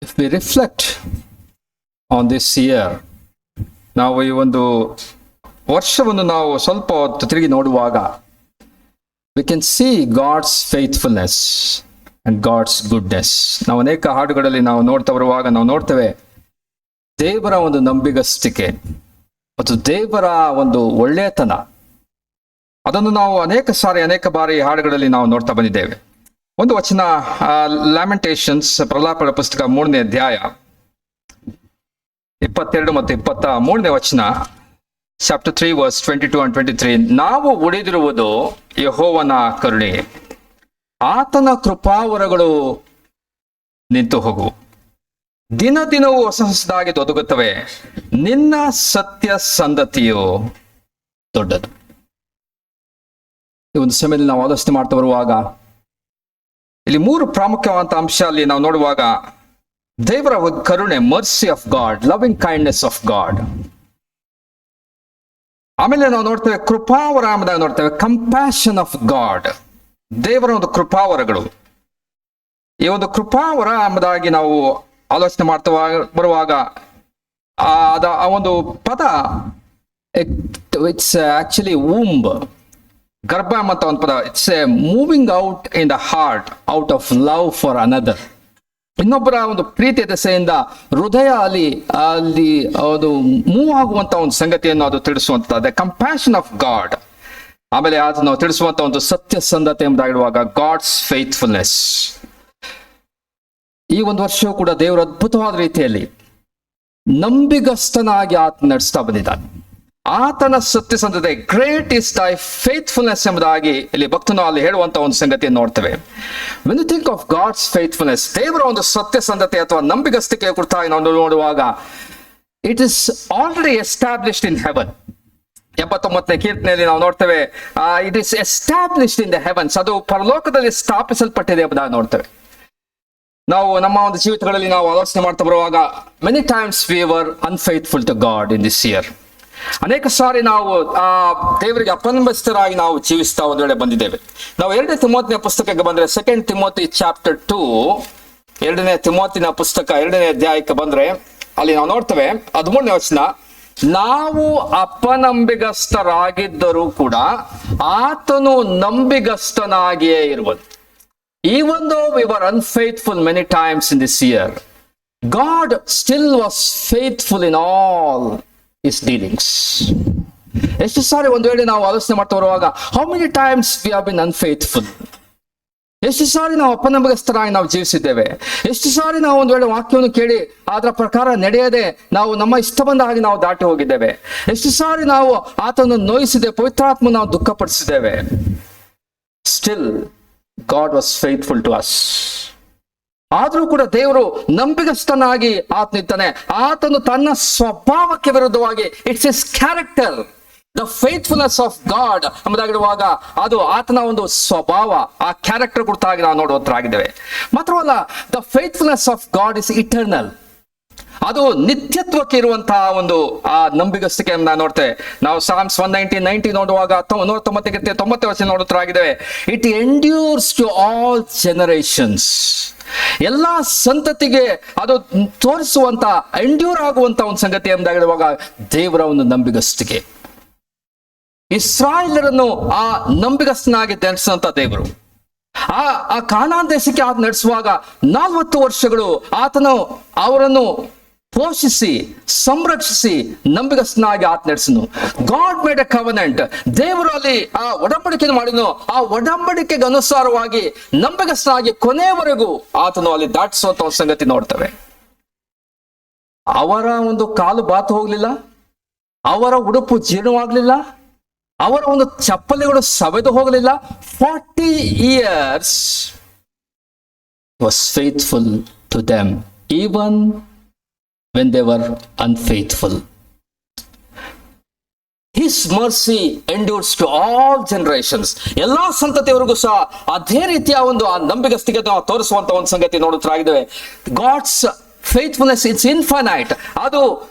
If we reflect on this year, ನಾವು ಈ ಒಂದು ವರ್ಷವನ್ನು ನಾವು ಸ್ವಲ್ಪ ಹೊತ್ತು ತಿರುಗಿ ನೋಡುವಾಗ, we can see God's faithfulness and God's goodness. ನಾವು ಅನೇಕ ಹಾಡುಗಳಲ್ಲಿ ನಾವು ನೋಡ್ತಾ ಬರುವಾಗ ನಾವು ನೋಡ್ತೇವೆ ದೇವರ ಒಂದು ನಂಬಿಗಸ್ತಿಕೆ ಮತ್ತು ದೇವರ ಒಂದು ಒಳ್ಳೆಯತನ. ಅದನ್ನು ನಾವು ಅನೇಕ ಬಾರಿ ಹಾಡುಗಳಲ್ಲಿ ನಾವು ನೋಡ್ತಾ ಬಂದಿದ್ದೇವೆ. ಒಂದು ವಚನ, ಲ್ಯಾಮೆಂಟೇಷನ್ಸ್, ಪ್ರಲಾಪಗಳ ಪುಸ್ತಕ 3ನೇ ಅಧ್ಯಾಯ 22 ಮತ್ತು 23ನೇ ವಚನ, ಚಾಪ್ಟರ್ 3 ವರ್ಸ್ 22 and 23. ನಾವು ಉಳಿದಿರುವುದು ಯೆಹೋವನ ಕರುಣೆ, ಆತನ ಕೃಪಾವರಗಳು ನಿಂತು ಹೋಗು, ದಿನ ದಿನವೂ ಹೊಸದಾಗಿ ಒದಗುತ್ತವೆ, ನಿನ್ನ ಸತ್ಯ ಸಂಧತಿಯು ದೊಡ್ಡದು. ಈ ಒಂದು ಸಮಯದಲ್ಲಿ ನಾವು ಆಲೋಚನೆ ಮಾಡ್ತಾ ಬರುವಾಗ ಇಲ್ಲಿ 3 ಪ್ರಾಮುಖ್ಯವಾದ ಅಂಶ ಅಲ್ಲಿ ನಾವು ನೋಡುವಾಗ, ದೇವರ ಕರುಣೆ, mercy of god, loving kindness of god. ಆಮೇಲೆ ನಾವು ನೋಡ್ತೇವೆ ಕೃಪಾವರ ಎಂಬುದಾಗಿ ನೋಡ್ತೇವೆ, ಕಂಪ್ಯಾಷನ್ ಆಫ್ ಗಾಡ್, ದೇವರ ಒಂದು ಕೃಪಾವರಗಳು. ಈ ಒಂದು ಕೃಪಾವರ ಎಂಬುದಾಗಿ ನಾವು ಆಲೋಚನೆ ಮಾಡ್ತಾ ಬರುವಾಗ ಆ ಒಂದು ಪದ, ಇಟ್ಸ್ ಆಕ್ಚುಲಿ ವೂಂಬ್, ಗರ್ಭ ಎಂಬಂತ ಒಂದು ಪದ. It's A moving out in the heart, out of love for another. ಇನ್ನೊಬ್ಬರ ಒಂದು ಪ್ರೀತಿಯ ದೆಸೆಯಿಂದ ಹೃದಯ ಅಲ್ಲಿ ಅದು ಮೂವ್ ಆಗುವಂತ ಒಂದು ಸಂಗತಿಯನ್ನು ಅದು ತಿಳಿಸುವಂತ ಕಂಪ್ಯಾಷನ್ ಆಫ್ ಗಾಡ್. ಆಮೇಲೆ ಅದು ನಾವು ತಿಳಿಸುವಂತ ಒಂದು ಸತ್ಯಸಂಧತೆ ಎಂಬುದಾಗಿರುವಾಗ ಗಾಡ್ಸ್ ಫೇತ್ಫುಲ್ನೆಸ್. ಈ ಒಂದು ವರ್ಷವೂ ಕೂಡ ದೇವರು ಅದ್ಭುತವಾದ ರೀತಿಯಲ್ಲಿ ನಂಬಿಗಸ್ತನಾಗಿ ಆತ ನಡೆಸ್ತಾ ಬಂದಿದ್ದಾನೆ. ಆತನ ಸತ್ಯಸಂಧತೆ, ಗ್ರೇಟ್ ಇಸ್ ದೈ ಫೇತ್ಫುಲ್ನೆಸ್ ಎಂಬುದಾಗಿ ಇಲ್ಲಿ ಭಕ್ತನು ಅಲ್ಲಿ ಹೇಳುವಂತ ಒಂದು ಸಂಗತಿಯನ್ನು ನೋಡ್ತೇವೆ. When you think of God's faithfulness, ದೇವರ ಒಂದು ಸತ್ಯಸಂಧತೆ ಅಥವಾ ನಂಬಿಗಸ್ತಿಕೆ ಕುರಿತಾಗಿ ನಾವು ನೋಡುವಾಗ, it is already established in heaven. 79ನೇ ಕೀರ್ತನೆಯಲ್ಲಿ ನಾವು ನೋಡ್ತೇವೆ, it is established in the heavens, ಅದು ಪರಲೋಕದಲ್ಲಿ ಸ್ಥಾಪಿಸಲ್ಪಟ್ಟಿದೆ ಎಂಬುದಾಗಿ ನೋಡ್ತೇವೆ. ನಾವು ನಮ್ಮ ಒಂದು ಜೀವಿತಗಳಲ್ಲಿ ನಾವು ಆಲೋಚನೆ ಮಾಡ್ತಾ ಬರುವಾಗ, many times we were unfaithful to God in this year. ಅನೇಕ ಸಾರಿ ನಾವು ದೇವರಿಗೆ ಅಪನಂಬಿಸ್ತರಾಗಿ ನಾವು ಜೀವಿಸ್ತಾ ಒಂದು ವೇಳೆ ಬಂದಿದ್ದೇವೆ. ನಾವು 2ನೇ ತಿಮೋತಿನ ಪುಸ್ತಕಕ್ಕೆ ಬಂದ್ರೆ, 2 Timothy chapter 2, 2ನೇ ತಿಮೋತಿನ ಪುಸ್ತಕ 2ನೇ ಅಧ್ಯಾಯಕ್ಕೆ ಬಂದ್ರೆ ಅಲ್ಲಿ ನಾವು ನೋಡ್ತೇವೆ 13ನೇ ವಚನ, ನಾವು ಅಪನಂಬಿಗಸ್ತರಾಗಿದ್ದರೂ ಕೂಡ ಆತನು ನಂಬಿಗಸ್ತನಾಗಿಯೇ ಇರುವುದು. Even though we were unfaithful many times in this year, God still was faithful in all his dealings. ಎಷ್ಟು ಸಾರಿ ಒಂದು ವೇಳೆ ನಾವು ಆಲೋಚನೆ ಮಾಡ್ತಾ ಬರುವಾಗ, how many times we have been unfaithful? ಎಷ್ಟು ಸಾರಿ ನಾವು ಅಪನಂಬಿಗಸ್ತರಾಗಿ ನಾವು ಜೀವಿಸಿದ್ದೇವೆ. ಎಷ್ಟು ಸಾರಿ ನಾವು ಒಂದು ವೇಳೆ ವಾಕ್ಯವನ್ನು ಕೇಳಿ ಅದರ ಪ್ರಕಾರ ನಡೆಯದೆ ನಾವು ನಮ್ಮ ಇಷ್ಟ ಬಂದ ಹಾಗೆ ನಾವು ದಾಟಿ ಹೋಗಿದ್ದೇವೆ. ಎಷ್ಟು ಸಾರಿ ನಾವು ಆತನನ್ನು ನೋಯಿಸಿದೆ, ಪವಿತ್ರಾತ್ಮ ನಾವು ದುಃಖಪಡಿಸಿದ್ದೇವೆ. Still God was faithful to us. ಆದರೂ ಕೂಡ ದೇವರು ನಂಬಿಗಸ್ತನಾಗಿ ಆತನಿದ್ದಾನೆ. ಆತನು ತನ್ನ ಸ್ವಭಾವಕ್ಕೆ ವಿರುದ್ಧವಾಗಿ, it's his character, the faithfulness of God ಎಂಬುದಾಗಿರುವಾಗ ಅದು ಆತನ ಒಂದು ಸ್ವಭಾವ, ಆ ಕ್ಯಾರೆಕ್ಟರ್ ಕುರಿತಾಗಿ ನಾವು ನೋಡುವಂತರಾಗಿದ್ದೇವೆ. ಮಾತ್ರವಲ್ಲ, the faithfulness of god is eternal, ಅದು ನಿತ್ಯತ್ವಕ್ಕೆ ಇರುವಂತಹ ಒಂದು ಆ ನಂಬಿಗಸ್ತಿಕೆ ನಾವು ನೋಡ್ತೇವೆ. ನಾವು Psalms 119 ನೋಡುವಾಗ 90 ವಚನ ನೋಡುತ್ತರಾಗಿದ್ದೇವೆ, it endures to all generations. ಎಲ್ಲಾ ಸಂತತಿಗೆ ಅದು ತೋರಿಸುವಂತ, ಎಂಡ್ಯೂರ್ ಆಗುವಂತ ಒಂದು ಸಂಗತಿ ಎಂಬುದಾಗಿರುವಾಗ ದೇವರ ಒಂದು ನಂಬಿಗಸ್ತಿಕೆ. ಇಸ್ರಾಯೇಲರನ್ನು ಆ ನಂಬಿಗಸ್ತನಾಗಿ ನಡೆಸಿದಂತ ದೇವರು ಆ ಕಾನಾನ್ ದೇಶಕ್ಕೆ ಆತ ನಡೆಸುವಾಗ 40 ವರ್ಷಗಳು ಆತನು ಅವರನ್ನು ಪೋಷಿಸಿ ಸಂರಕ್ಷಿಸಿ ನಂಬಿಗಸ್ತನಾಗಿ ಆತ ನಡೆಸನು. ಗಾಡ್ ಮೇಡ್ ಎ ಕವನೆಂಟ್, ದೇವರು ಅಲ್ಲಿ ಆ ಒಡಂಬಡಿಕೆಯನ್ನು ಮಾಡಿನು. ಆ ಒಡಂಬಡಿಕೆಗೆ ಅನುಸಾರವಾಗಿ ನಂಬಿಗಸ್ತನಾಗಿ ಕೊನೆಯವರೆಗೂ ಆತನು ಅಲ್ಲಿ ದಾಟಿಸುವಂತ ಒಂದು ಸಂಗತಿ ನೋಡ್ತೇವೆ. ಅವರ ಒಂದು ಕಾಲು ಬಾತು ಹೋಗ್ಲಿಲ್ಲ, ಅವರ ಉಡುಪು ಜೀರ್ಣವಾಗ್ಲಿಲ್ಲ, ಅವರ ಒಂದು ಚಪ್ಪಲಿಗಳು ಸವೆದು ಹೋಗಲಿಲ್ಲ. 40 years was faithful to them even when they were unfaithful. His mercy endures to all generations. ಎಲ್ಲಾ ಸಂತತಿಯವರೆಗೂ ಸಹ ಅದೇ ರೀತಿಯ ಒಂದು ಆ ನಂಬಿಗಸ್ತಿಕೆ ತೋರಿಸುವಂತ ಒಂದು ಸಂಗತಿ ನೋಡುತ್ತರಾಗಿದ್ದೇವೆ. ಗಾಡ್ಸ್ ಫೇತ್ಫುಲ್ನೆಸ್ ಇಟ್ಸ್ ಇನ್ಫೈನೈಟ್, ಅದು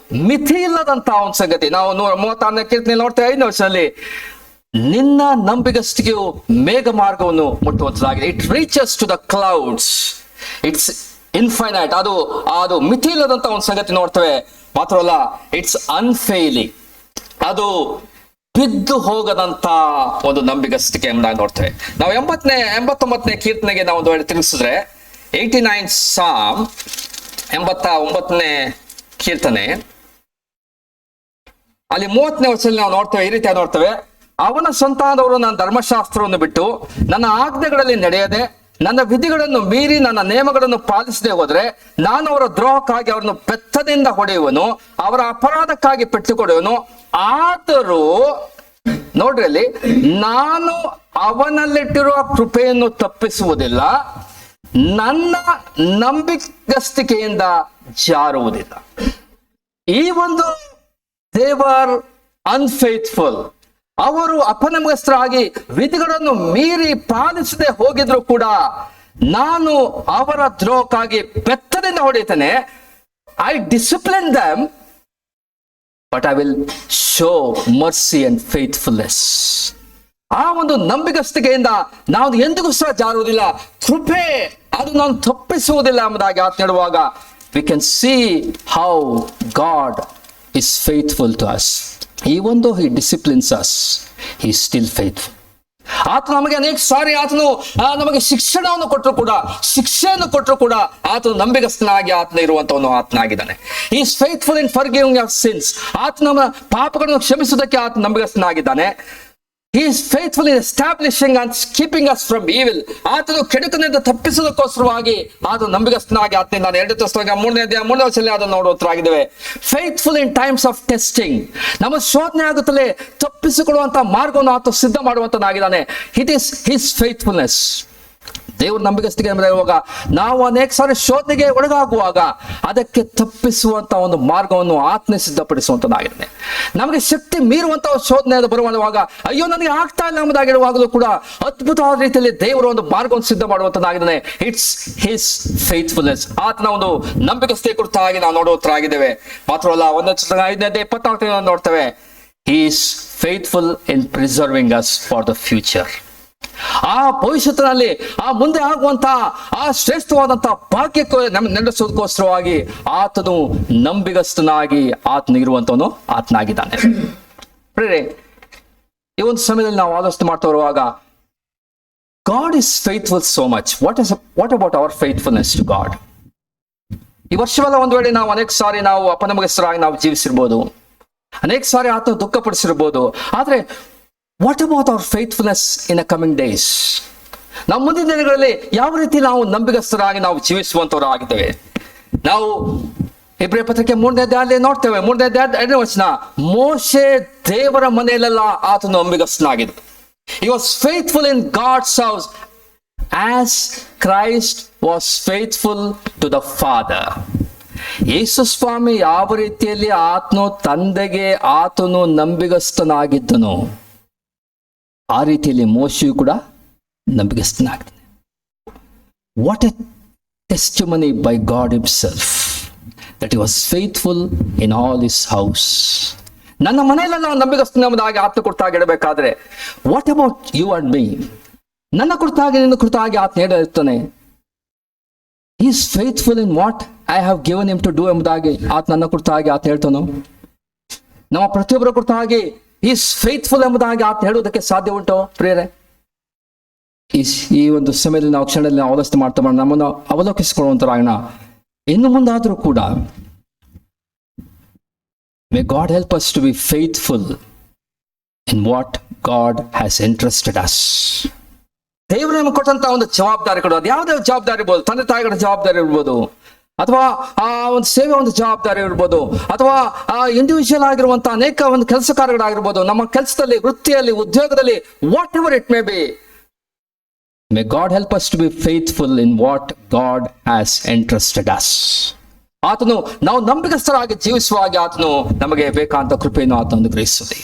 ಮಿತಿ ಇಲ್ಲದಂತಹ ಒಂದು ಸಂಗತಿ. ನಾವು 36ನೇ ಕೀರ್ತನೆ ನೋಡ್ತೇವೆ 5ನೇ ವಚನದಲ್ಲಿ, ನಿನ್ನ ನಂಬಿಗಸ್ತಿಕೆಯು ಮೇಘ ಮಾರ್ಗವನ್ನು ಮುಟ್ಟುವಂತದಾಗಿದೆ. It reaches to the clouds. It's infinite, ಅದು ಮಿತಿ ಇಲ್ಲದಂತ ಒಂದು ಸಂಗತಿ ನೋಡ್ತೇವೆ. ಮಾತ್ರವಲ್ಲ, ಇಟ್ಸ್ ಅನ್ಫೇಲಿಂಗ್, ಅದು ಬಿದ್ದು ಹೋಗದಂತ ಒಂದು ನಂಬಿಗಸ್ತಿಕೆ ಎಂಬುದಾಗಿ ನೋಡ್ತೇವೆ. ನಾವು 89ನೇ ಕೀರ್ತನೆಗೆ ನಾವು ಒಂದು ವೇಳೆ ತಿಳಿಸಿದ್ರೆ, 89 ಸಾಮ್, 89ನೇ ಕೀರ್ತನೆ, ಅಲ್ಲಿ 30ನೇ ವರ್ಷದಲ್ಲಿ ನಾವು ನೋಡ್ತೇವೆ, ಈ ರೀತಿಯಾಗಿ ನೋಡ್ತೇವೆ. ಅವನ ಸಂತಾನದವರು ನನ್ನ ಧರ್ಮಶಾಸ್ತ್ರವನ್ನು ಬಿಟ್ಟು ನನ್ನ ಆಜ್ಞೆಗಳಲ್ಲಿ ನಡೆಯದೆ ನನ್ನ ವಿಧಿಗಳನ್ನು ಮೀರಿ ನನ್ನ ನೇಮಗಳನ್ನು ಪಾಲಿಸದೆ ಹೋದ್ರೆ ನಾನು ಅವರ ದ್ರೋಹಕ್ಕಾಗಿ ಅವರನ್ನು ಬೆತ್ತದಿಂದ ಹೊಡೆಯುವನು, ಅವರ ಅಪರಾಧಕ್ಕಾಗಿ ಪೆಟ್ಟು ಕೊಡುವನು. ಆದರೂ ನೋಡ್ರಿ, ಅಲ್ಲಿ ನಾನು ಅವನಲ್ಲಿಟ್ಟಿರುವ ಕೃಪೆಯನ್ನು ತಪ್ಪಿಸುವುದಿಲ್ಲ, ನನ್ನ ನಂಬಿಗಸ್ತಿಕೆಯಿಂದ ಜಾರುವುದಿಲ್ಲ. ಈ ಒಂದು ದೇವರ್ ಅನ್ಫೇತ್ಫುಲ್, ಅವರು ಅಪನಂಬಿಗಸ್ತರಾಗಿ ವಿಧಿಗಳನ್ನು ಮೀರಿ ಪಾಲಿಸದೆ ಹೋಗಿದ್ರು ಕೂಡ ನಾನು ಅವರ ದ್ರೋಹಕ್ಕಾಗಿ ಬೆತ್ತದಿಂದ ಹೊಡೆಯುತ್ತೇನೆ. I discipline them, but I will show mercy and faithfulness. ಆ ಒಂದು ನಂಬಿಗಸ್ತಿಕೆಯಿಂದ ನಾವು ಎಂದಿಗೂ ಸಹ ಜಾರುವುದಿಲ್ಲ, ಕೃಪೆ ಅದು ನಾನು ತಪ್ಪಿಸುವುದಿಲ್ಲ ಎಂಬುದಾಗಿ ಆತ ಹೇಳುವಾಗ we can see how god is faithful to us. Even though he disciplines us, he is still faithful. ಆತ ನಮಗೆ ಅನೇಕ ಸಾರಿ ಆತನು ನಮಗೆ ಶಿಕ್ಷಣವನ್ನು ಕೊಟ್ಟರು ಕೂಡ, ಶಿಕ್ಷೆಯನ್ನು ಕೊಟ್ಟರು ಕೂಡ ಆತನು ನಂಬಿಗಸ್ತನಾಗಿ ಆತನ ಇರುವಂತವನು ಆತನಾಗಿದ್ದಾನೆ. he is faithful in forgiving our sins. ಆತ ನಮ್ಮ ಪಾಪಗಳನ್ನು ಕ್ಷಮಿಸುವುದಕ್ಕೆ ಆತ ನಂಬಿಗಸ್ತನಾಗಿದ್ದಾನೆ. he is faithful in establishing and keeping us from evil. ಆತನು ಕೆಡುಕನಿಂದ ತಪ್ಪಿಸುವುದಕ್ಕೋಸ್ಕರವಾಗಿ ಆತನು ನಂಬಿಗಸ್ತನಾಗಿ ಆತನಿಂದ. ನಾನು 2 ಪುಸ್ತಕ 3ನೇ ವರ್ಷದಲ್ಲಿ ಅದನ್ನು ನೋಡುವಂತರಾಗಿದ್ದೇವೆ. Faithful in times of testing, ನಮ್ಮ ಶೋಧನೆ ಆಗುತ್ತಲೇ ತಪ್ಪಿಸಿಕೊಳ್ಳುವಂತ ಮಾರ್ಗವನ್ನು ಆತ ಸಿದ್ಧ ಮಾಡುವಂತನಾಗಿದ್ದಾನೆ. It is his faithfulness. ದೇವ್ರ ನಂಬಿಗಸ್ತಿಕೆ ಎಂಬುದಾಗುವಾಗ ನಾವು ಅನೇಕ ಸಾರಿ ಶೋಧನೆಗೆ ಒಳಗಾಗುವಾಗ ಅದಕ್ಕೆ ತಪ್ಪಿಸುವಂತ ಒಂದು ಮಾರ್ಗವನ್ನು ಆತ್ಮ ಸಿದ್ಧಪಡಿಸುವಂತನಾಗಿದೆ. ನಮಗೆ ಶಕ್ತಿ ಮೀರುವಂತ ಶೋಧನೆ ಬರುವಾಗ ಅಯ್ಯೋ ನನಗೆ ಆಗ್ತಾ ಇಲ್ಲ ಎಂಬುದಾಗಿರುವಾಗಲೂ ಕೂಡ ಅದ್ಭುತವಾದ ರೀತಿಯಲ್ಲಿ ದೇವರ ಒಂದು ಮಾರ್ಗವನ್ನು ಸಿದ್ಧ ಮಾಡುವಂತನಾಗಿದ್ದಾನೆ. ಇಟ್ಸ್ ಹಿಸ್ ಫೇತ್ಫುಲ್ನೆಸ್, ಆತನ ಒಂದು ನಂಬಿಗಸ್ತಿಕೆ ಕುರಿತಾಗಿ ನಾವು ನೋಡುವಂತರಾಗಿದ್ದೇವೆ. ಮಾತ್ರವಲ್ಲ, 5:24 ನೋಡ್ತೇವೆ, he is faithful in preserving us for the future. ಆ ಭವಿಷ್ಯತ್ತಿನಲ್ಲಿ ಆ ಮುಂದೆ ಆಗುವಂತಹ ಆ ಶ್ರೇಷ್ಠವಾದಂತಹ ಭಾಗ್ಯಕ್ಕೆ ನಡೆಸೋದಕ್ಕೋಸ್ಕರವಾಗಿ ಆತನು ನಂಬಿಗಸ್ತನಾಗಿ ಆತನಿರುವಂತವನು ಆತನಾಗಿದ್ದಾನೆ. ಪ್ರೇರೆ, ಈ ಒಂದು ಸಮಯದಲ್ಲಿ ನಾವು ಆಲೋಚನೆ ಮಾಡ್ತಾ ಬರುವಾಗ God is faithful so much. What about our faithfulness to God? ಈ ವರ್ಷವೆಲ್ಲ ಒಂದು ವೇಳೆ ನಾವು ಅನೇಕ ಸಾರಿ ನಾವು ಅಪನಂಬಿಗಸ್ತರಾಗಿ ನಾವು ಜೀವಿಸಿರ್ಬೋದು, ಅನೇಕ ಸಾರಿ ಆತ ದುಃಖಪಡಿಸಿರ್ಬೋದು. ಆದ್ರೆ what about our faithfulness in a coming days? ನಾವು ಮುಂದಿನ ದಿನಗಳಲ್ಲಿ ಯಾವ ರೀತಿ ನಾವು ನಂಬಿಗಸ್ತರಾಗಿ ನಾವು ಜೀವಿಸುವಂತವರು ಆಗಿದ್ದೇವೆ? ನಾವು ಇಬ್ರಿಯ ಪತ್ರಿಕೆ 3ನೇ ಅಧ್ಯಾಯದಲ್ಲಿ ನೋಡ್ತೇವೆ, 3ನೇ ಅಧ್ಯಾಯ 2ನೇ ವಚನ, ಮೋಶೆ ದೇವರ ಮನೆಯಲ್ಲೆಲ್ಲ ಆತನು ನಂಬಿಗಸ್ತನಾಗಿದ್ದ. He was faithful in God's house as Christ was faithful to the Father. ಯೇಸು ಸ್ವಾಮಿ ಯಾವ ರೀತಿಯಲ್ಲಿ ಆತನು ತಂದೆಗೆ ಆತನು ನಂಬಿಗಸ್ತನಾಗಿದ್ದನು, ಆ ರೀತಿಯಲ್ಲಿ ಮೋಶೆಯು ಕೂಡ ನಂಬಿಗಸ್ತನಾಗ್ತಾನೆ. What a testimony by God himself that he was faithful in all his house. ನನ್ನ ಮನೆಯಲ್ಲೆಲ್ಲ ನಂಬಿಗಸ್ತನ ಎಂಬುದಾಗಿ ಆತ ಕುರಿತಾಗಿ ಇಡಬೇಕಾದ್ರೆ what about you and me? ನನ್ನ ಕುರಿತಾಗಿ ನಿನ್ನ ಕುರಿತಾಗಿ ಆತ ಹೇಳಿರ್ತಾನೆ. He is faithful in what I have given him to do ಎಂಬುದಾಗಿ ಆತ ನನ್ನ ಕುರಿತಾಗಿ ಆತ ಹೇಳ್ತಾನೋ. ನಮ್ಮ ಪ್ರತಿಯೊಬ್ಬರ ಕುರಿತಾಗಿ ಈಸ್ ಫೇತ್ಫುಲ್ ಎಂಬುದಾಗಿ ಆತ ಹೇಳುವುದಕ್ಕೆ ಸಾಧ್ಯ ಉಂಟು ಪ್ರಿಯರೇ? ಈ ಒಂದು ಸಮಯದಲ್ಲಿ ನಾವು ಕ್ಷಣದಲ್ಲಿ ನಾವು ಆಲೋಚನೆ ಮಾಡ್ತಾ ನಮ್ಮನ್ನು ಅವಲೋಕಿಸಿಕೊಳ್ಳುವಂತರಾಗೋಣ. ಇನ್ನು ಮುಂದಾದರೂ ಕೂಡ may God help us to be faithful in what God has entrusted us. ದೇವರು ನಮಗೆ ಕೊಟ್ಟಂತ ಒಂದು ಜವಾಬ್ದಾರಿಗಳು, ಅದು ಯಾವುದೇ ಜವಾಬ್ದಾರಿ ಇರ್ಬೋದು, ತಂದೆ ತಾಯಿಗಳ ಜವಾಬ್ದಾರಿ ಇರ್ಬೋದು, ಅಥವಾ ಆ ಒಂದು ಸೇವೆ ಒಂದು ಜವಾಬ್ದಾರಿ ಇರ್ಬೋದು, ಅಥವಾ ಇಂಡಿವಿಜುವಲ್ ಆಗಿರುವಂತ ಅನೇಕ ಒಂದು ಕೆಲಸ ಕಾರ್ಯಗಳಾಗಿರ್ಬೋದು, ನಮ್ಮ ಕೆಲಸದಲ್ಲಿ, ವೃತ್ತಿಯಲ್ಲಿ, ಉದ್ಯೋಗದಲ್ಲಿ, what ever it may be. May God help us to be faithful in what God has entrusted us. ಆತನು ನಾವು ನಂಬಿಗಸ್ತರಾಗಿ ಜೀವಿಸುವಾಗ ಆತನು ನಮಗೆ ಬೇಕಾದಂತ ಕೃಪೆಯನ್ನು ಆತನು ಗ್ರಹಿಸುತ್ತದೆ.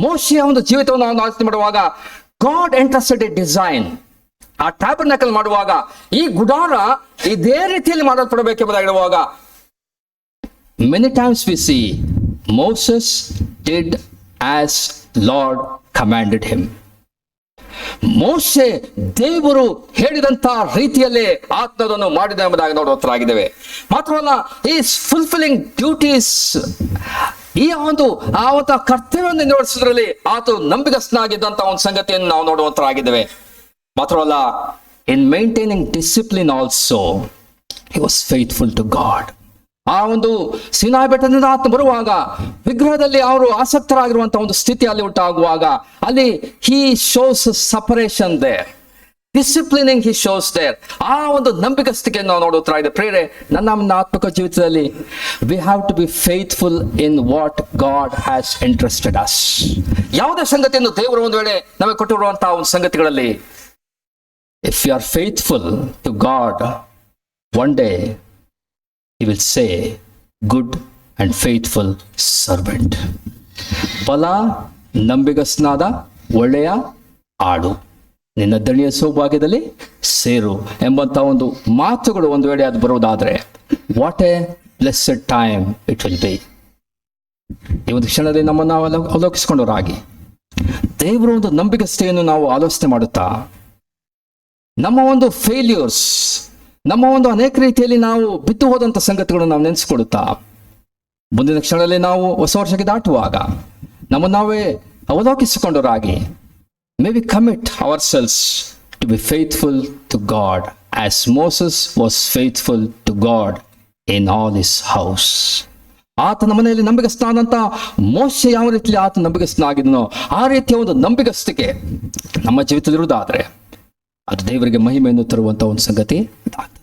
ಮೋಶೆಯ ಒಂದು ಜೀವಿತವನ್ನು ನಾವು ಆಲೋಚನೆ ಮಾಡುವಾಗ ಗಾಡ್ ಎಂಟ್ರಸ್ಟೆಡ್ ಎ ಡಿಸೈನ್. ಆ ಟ್ಯಾಬರ್ನಕಲ್ ಮಾಡುವಾಗ ಈ ಗುಡಾರ ಇದೇ ರೀತಿಯಲ್ಲಿ ಮಾಡಲ್ಪಡಬೇಕೆಂಬುದಾಗಿ ಹೇಳುವಾಗ many times V C Moses did as lord commanded him. ಮೋಶೆ ದೇವರು ಹೇಳಿದಂತ ರೀತಿಯಲ್ಲೇ ಆತನದನ್ನು ಮಾಡಿದ ಎಂಬುದಾಗಿ ನೋಡುವಂತರಾಗಿದ್ದೇವೆ. ಮಾತ್ರವಲ್ಲ, ಈಸ್ ಫುಲ್ಫಿಲಿಂಗ್ ಡ್ಯೂಟೀಸ್, ಈ ಒಂದು ಕರ್ತವ್ಯವನ್ನು ನಿರ್ವಹಿಸೋದ್ರಲ್ಲಿ ಆತ ನಂಬಿಗಸ್ತನಾಗಿದ್ದಂತ ಒಂದು ಸಂಗತಿಯನ್ನು ನಾವು ನೋಡುವಂತರಾಗಿದ್ದೇವೆ. ಮಾತ್ರವಲ್ಲ, in maintaining discipline also he was faithful to God. ಆ ಒಂದು ಸೀನಾಯಿ ಬೆಟ್ಟದಿಂದ ಆತ ಬರುವಾಗ ವಿಗ್ರಹದಲ್ಲಿ ಅವರು ಆಸಕ್ತರಾಗಿರುವಂತಹ ಒಂದು ಸ್ಥಿತಿ ಅಲ್ಲಿ ಉಂಟಾಗುವಾಗ ಅಲ್ಲಿ he shows separation there, disciplining he shows there. ಆ ಒಂದು ನಂಬಿಕಸ್ತಿಕೆಯನ್ನು ನಾವು ನೋಡುತ್ತಾ ಪ್ರೇರೆ, ನನ್ನ ಆತ್ಮಿಕ ಜೀವಿತದಲ್ಲಿ we have to be faithful in what God has interested us. ಯಾವುದೇ ಸಂಗತಿಯನ್ನು ದೇವರು ಒಂದು ವೇಳೆ ನಮಗೆ ಕೊಟ್ಟಿರುವಂತಹ ಒಂದು ಸಂಗತಿಗಳಲ್ಲಿ if you are faithful to God, one day he will say, good and faithful servant. ಬಲ ನಂಬಿಗಸ್ತನಾದ ಒಳ್ಳೆಯ ಆಡು, ನಿನ್ನ ದಣಿಯ ಸೌಭಾಗ್ಯದಲ್ಲಿ ಸೇರು ಎಂಬಂತ ಒಂದು ಮಾತುಗಳು ಒಂದು ವೇಳೆ ಅದು ಬರುವುದಾದ್ರೆ, what a blessed time it will be. ಈ ಒಂದು ಕ್ಷಣದಲ್ಲಿ ನಮ್ಮನ್ನು ಅವಲೋಕಿಸಿಕೊಂಡವರಾಗಿ ದೇವರ ಒಂದು ನಂಬಿಗಸ್ತೆಯನ್ನು ನಾವು ಆಲೋಚನೆ ಮಾಡುತ್ತಾ, ನಮ್ಮ ಒಂದು ಫೇಲ್ಯೂರ್ಸ್, ನಮ್ಮ ಒಂದು ಅನೇಕ ರೀತಿಯಲ್ಲಿ ನಾವು ಬಿದ್ದು ಹೋದಂಥ ಸಂಗತಿಗಳನ್ನು ನಾವು ನೆನೆಸಿಕೊಡುತ್ತಾ, ಮುಂದಿನ ಕ್ಷಣದಲ್ಲಿ ನಾವು ಹೊಸ ವರ್ಷಕ್ಕೆ ದಾಟುವಾಗ ನಮ್ಮನ್ನು ನಾವೇ ಅವಲೋಕಿಸಿಕೊಂಡವರಾಗಿ, may we commit ourselves to be faithful to God as Moses was faithful to God in all his house. ಆತನ ಮನೆಯಲ್ಲಿ ನಂಬಿಗಸ್ತನಾದಂಥ ಮೋಶೆ ಯಾವ ರೀತಿಯಲ್ಲಿ ಆತ ನಂಬಿಗಸ್ತನಾಗಿದ್ದನೋ ಆ ರೀತಿಯ ಒಂದು ನಂಬಿಗಸ್ತಿಕೆ ನಮ್ಮ ಜೀವಿತದಲ್ಲಿರುವುದಾದರೆ ಅದು ದೇವರಿಗೆ ಮಹಿಮೆಯನ್ನು ತರುವಂಥ ಒಂದು ಸಂಗತಿ ಇದಾಗ್ತದೆ.